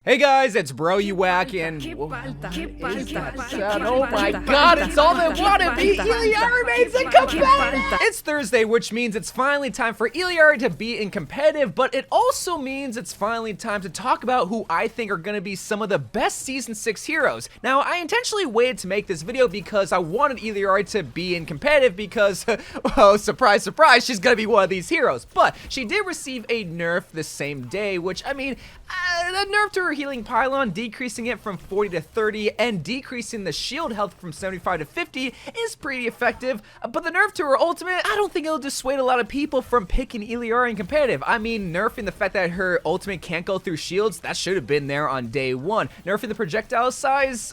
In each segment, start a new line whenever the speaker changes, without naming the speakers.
Hey guys, it's Bro You Whack and
Oh my god, it's all they want to be! Illari made it competitive!
it's Thursday, which means it's finally time for Illari to be in competitive, but it also means it's finally time to talk about who I think are going to be some of the best Season 6 heroes. Now, I intentionally waited to make this video because I wanted Illari to be in competitive because, well, surprise, surprise, she's going to be one of these heroes. But she did receive a nerf the same day, which, I mean, the nerf to her healing pylon, decreasing it from 40 to 30 and decreasing the shield health from 75 to 50 is pretty effective, but the nerf to her ultimate, I don't think it'll dissuade a lot of people from picking Illari in competitive. I mean, nerfing the fact that her ultimate can't go through shields, that should have been there on day one. Nerfing the projectile size,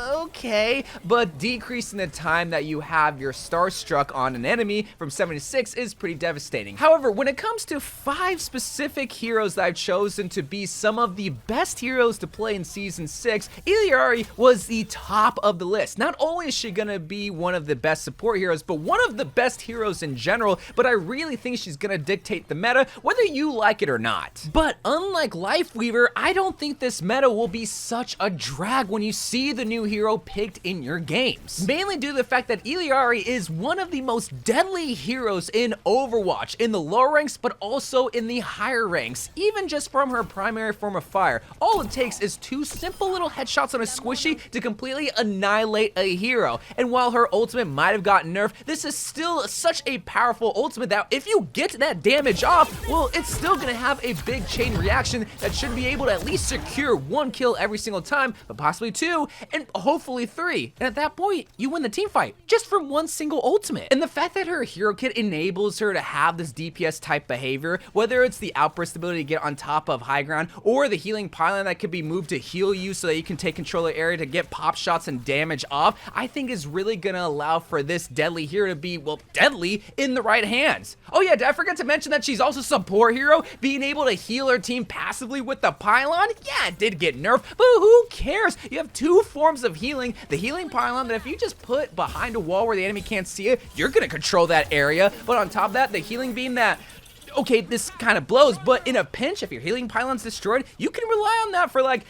okay, but decreasing the time that you have your star struck on an enemy from 7 to 6 is pretty devastating. However, when it comes to 5 specific heroes that I've chosen to be some of the best heroes to play in Season 6, Illari was the top of the list. Not only is she gonna be one of the best support heroes, but one of the best heroes in general, but I really think she's gonna dictate the meta, whether you like it or not. But unlike Lifeweaver, I don't think this meta will be such a drag when you see the new hero picked in your games. Mainly due to the fact that Illari is one of the most deadly heroes in Overwatch, in the lower ranks, but also in the higher ranks, even just from her primary form of fire. All it takes is 2 simple little headshots on a squishy to completely annihilate a hero. And while her ultimate might have gotten nerfed, this is still such a powerful ultimate that if you get that damage off, well, it's still gonna have a big chain reaction that should be able to at least secure 1 kill every single time, but possibly 2, and hopefully 3. And at that point, you win the team fight just from 1 single ultimate. And the fact that her hero kit enables her to have this DPS type behavior, whether it's the outburst ability to get on top of high ground or the healing pylon that could be moved to heal you so that you can take control of the area to get pop shots and damage off, I think is really gonna allow for this deadly hero to be, well, deadly in the right hands. Oh yeah, did I forget to mention that she's also a support hero, being able to heal her team passively with the pylon? Yeah, it did get nerfed, but who cares? You have 2 forms of healing. The healing pylon that if you just put behind a wall where the enemy can't see it, you're gonna control that area, but on top of that, the healing beam that, okay, this kind of blows, but in a pinch, if your healing pylon's destroyed, you can rely on that for like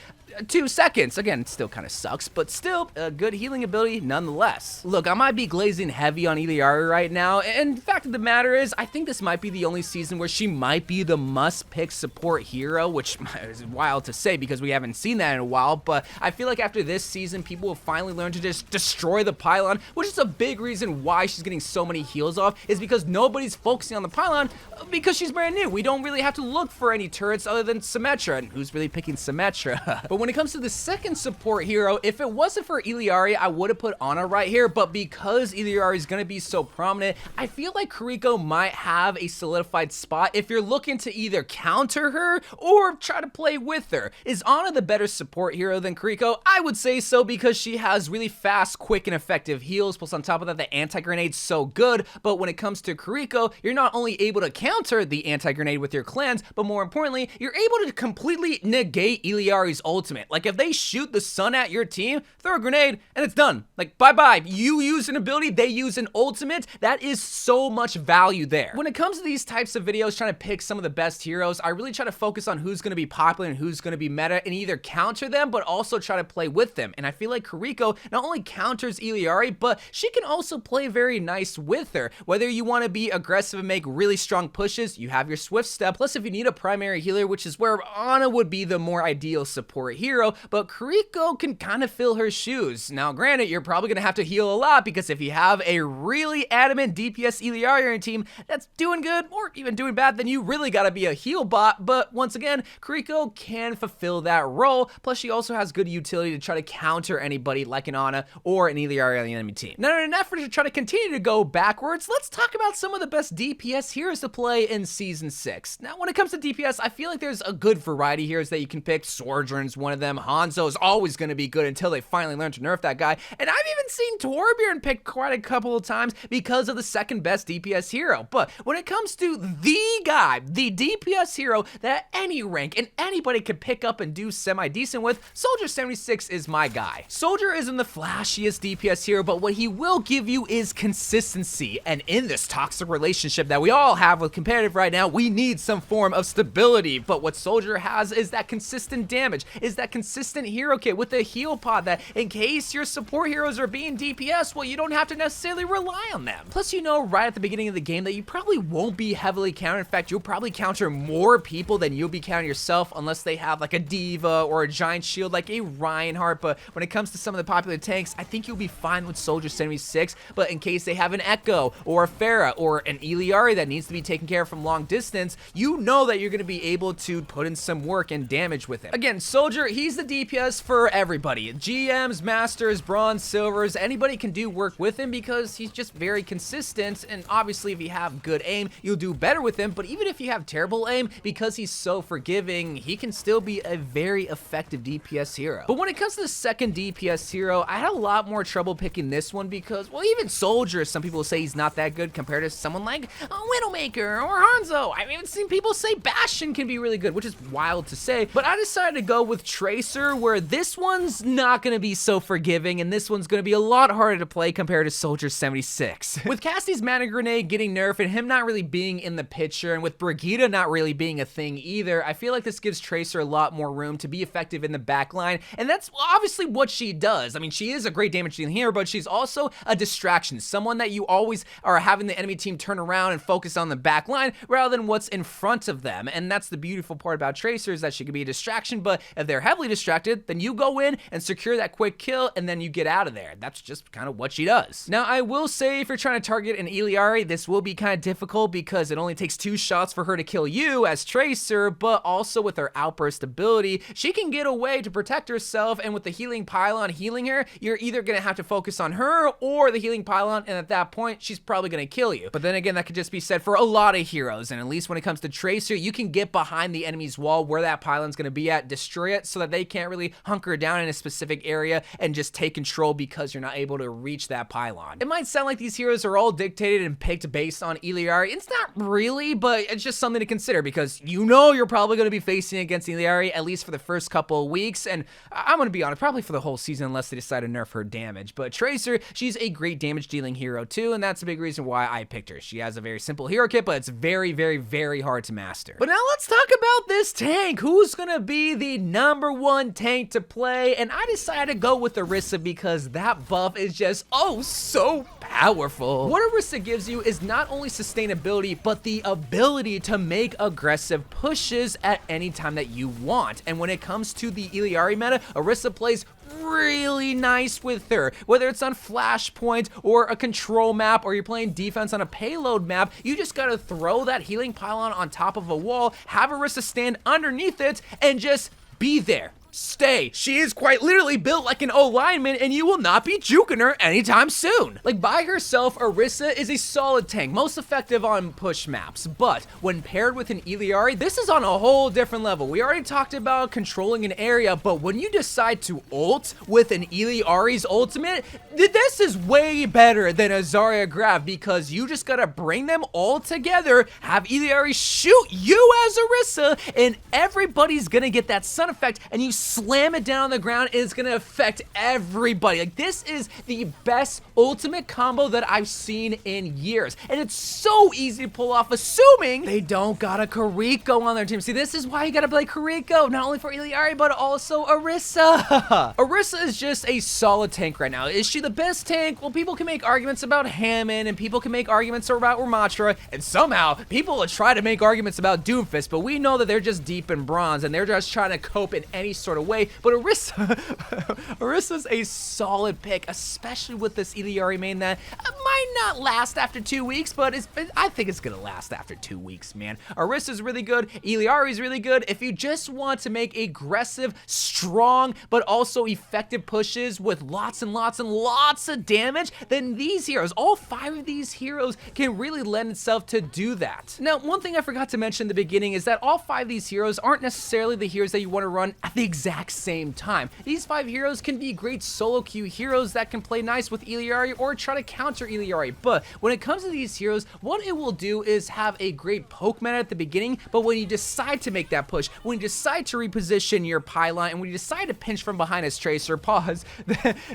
2 seconds. Again, it still kind of sucks, but still a good healing ability nonetheless. Look, I might be glazing heavy on Illari right now, and the fact of the matter is, I think this might be the only season where she might be the must-pick support hero, which is wild to say because we haven't seen that in a while, but I feel like after this season, people will finally learn to just destroy the pylon, which is a big reason why she's getting so many heals off, is because nobody's focusing on the pylon because she's brand new. We don't really have to look for any turrets other than Symmetra, and who's really picking Symmetra? But when it comes to the second support hero, if it wasn't for Illari, I would have put Ana right here, but because Illari is going to be so prominent, I feel like Kiriko might have a solidified spot if you're looking to either counter her or try to play with her. Is Ana the better support hero than Kiriko? I would say so because she has really fast, quick, and effective heals, plus on top of that, the anti-grenade's so good, but when it comes to Kiriko, you're not only able to counter the anti-grenade with your clans, but more importantly, you're able to completely negate Illari's ultimate. Like, if they shoot the sun at your team, throw a grenade, and it's done. Like, bye-bye. You use an ability, they use an ultimate. That is so much value there. When it comes to these types of videos, trying to pick some of the best heroes, I really try to focus on who's going to be popular and who's going to be meta, and either counter them, but also try to play with them. And I feel like Kiriko not only counters Illari, but she can also play very nice with her. Whether you want to be aggressive and make really strong pushes, you have your Swift Step. Plus, if you need a primary healer, which is where Ana would be the more ideal support hero, but Kiriko can kind of fill her shoes. Now, granted, you're probably going to have to heal a lot because if you have a really adamant DPS Illari on your team that's doing good or even doing bad, then you really got to be a heal bot. But once again, Kiriko can fulfill that role. Plus, she also has good utility to try to counter anybody like an Ana or an Illari on the enemy team. Now, in an effort to try to continue to go backwards, let's talk about some of the best DPS heroes to play in Season 6. Now, when it comes to DPS, I feel like there's a good variety of heroes that you can pick. Sojourn's one of them. Hanzo is always going to be good until they finally learn to nerf that guy. And I've even seen Torbjorn picked quite a couple of times because of the second best DPS hero. But when it comes to the guy, the DPS hero that any rank and anybody could pick up and do semi-decent with, Soldier 76 is my guy. Soldier isn't the flashiest DPS hero, but what he will give you is consistency. And in this toxic relationship that we all have with competitive right now, we need some form of stability. But what Soldier has is that consistent damage, is is that consistent hero kit with a heal pod that in case your support heroes are being DPS, well, you don't have to necessarily rely on them. Plus, you know right at the beginning of the game that you probably won't be heavily countered. In fact, you'll probably counter more people than you'll be countering yourself unless they have like a diva or a giant shield like a Reinhardt. But when it comes to some of the popular tanks, I think you'll be fine with Soldier 76. But in case they have an Echo or a Pharah or an Illari that needs to be taken care of from long distance, you know that you're going to be able to put in some work and damage with him. Again, Soldier, he's the DPS for everybody. GMs, Masters, Bronze, Silvers, anybody can do work with him because he's just very consistent. And obviously, if you have good aim, you'll do better with him. But even if you have terrible aim, because he's so forgiving, he can still be a very effective DPS hero. But when it comes to the second DPS hero, I had a lot more trouble picking this one because, well, even Soldier, some people say he's not that good compared to someone like Widowmaker or Hanzo. I've even seen people say Bastion can be really good, which is wild to say. But I decided to go with Tracer, where this one's not going to be so forgiving, and this one's going to be a lot harder to play compared to Soldier 76. With Cassie's Mana Grenade getting nerfed and him not really being in the picture, and with Brigitte not really being a thing either, I feel like this gives Tracer a lot more room to be effective in the backline, and that's obviously what she does. I mean, she is a great damage dealing hero, but she's also a distraction, someone that you always are having the enemy team turn around and focus on the backline rather than what's in front of them. And that's the beautiful part about Tracer, is that she can be a distraction, but if they're heavily distracted, then you go in and secure that quick kill, and then you get out of there. That's just kind of what she does. Now, I will say, if you're trying to target an Illari, this will be kind of difficult because it only takes 2 shots for her to kill you as Tracer, but also with her outburst ability, she can get away to protect herself, and with the healing pylon healing her, you're either going to have to focus on her or the healing pylon, and at that point, she's probably going to kill you. But then again, that could just be said for a lot of heroes, and at least when it comes to Tracer, you can get behind the enemy's wall where that pylon's going to be at, destroy it so that they can't really hunker down in a specific area and just take control because you're not able to reach that pylon. It might sound like these heroes are all dictated and picked based on Illari. It's not really, but it's just something to consider because you know you're probably going to be facing against Illari at least for the first couple of weeks, and I'm going to be honest, probably for the whole season unless they decide to nerf her damage. But Tracer, she's a great damage dealing hero too, and that's a big reason why I picked her. She has a very simple hero kit, but it's very, very, very hard to master. But now let's talk about this tank. Who's going to be the #1 tank to play? And I decided to go with Orisa because that buff is just, oh, so powerful. What Orisa gives you is not only sustainability, but the ability to make aggressive pushes at any time that you want. And when it comes to the Illari meta, Orisa plays really nice with her. Whether it's on Flashpoint or a control map, or you're playing defense on a payload map, you just gotta throw that healing pylon on top of a wall, have Orisa stand underneath it, and just be there. Stay. She is quite literally built like an O lineman, and you will not be juking her anytime soon. Like, by herself, Orisa is a solid tank, most effective on push maps, but when paired with an Illari, this is on a whole different level. We already talked about controlling an area, but when you decide to ult with an Illari's ultimate, this is way better than a Zarya grab because you just gotta bring them all together, have Illari shoot you as Orisa, and everybody's gonna get that stun effect, and you slam it down on the ground, and it's gonna affect everybody. Like, this is the best ultimate combo that I've seen in years, and it's so easy to pull off, assuming they don't got a Kiriko on their team. See, this is why you gotta play Kiriko, not only for Illari, but also Orisa. Orisa is just a solid tank right now. Is she the best tank? Well, people can make arguments about Hammond, and people can make arguments about Ramattra, and somehow people will try to make arguments about Doomfist, but we know that they're just deep in bronze, and they're just trying to cope in any sort of way. But Orisa's a solid pick, especially with this Illari main that might not last after 2 weeks, but I think it's gonna last after 2 weeks, man. Orisa's really good, Illari's really good. If you just want to make aggressive, strong, but also effective pushes with lots and lots and lots of damage, then these heroes, all 5 of these heroes, can really lend itself to do that. Now, one thing I forgot to mention in the beginning is that all 5 of these heroes aren't necessarily the heroes that you want to run at the exact same time. These 5 heroes can be great solo queue heroes that can play nice with Illari or try to counter Illari Illari, but when it comes to these heroes, what it will do is have a great poke meta at the beginning, but when you decide to make that push, when you decide to reposition your pylon, and when you decide to pinch from behind his tracer, pause,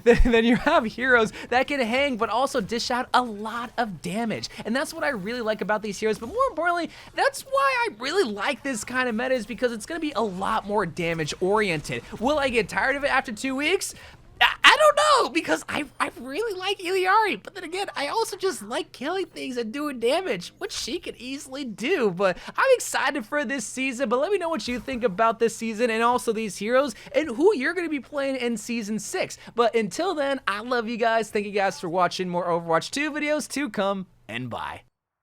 then you have heroes that can hang but also dish out a lot of damage. And that's what I really like about these heroes, but more importantly, that's why I really like this kind of meta, is because it's going to be a lot more damage oriented. Will I get tired of it after 2 weeks? I don't know, because I really like Illari, but then again, I also just like killing things and doing damage, which she can easily do. But I'm excited for this season, but let me know what you think about this season and also these heroes and who you're going to be playing in Season 6. But until then, I love you guys. Thank you guys for watching. More Overwatch 2 videos to come, and bye.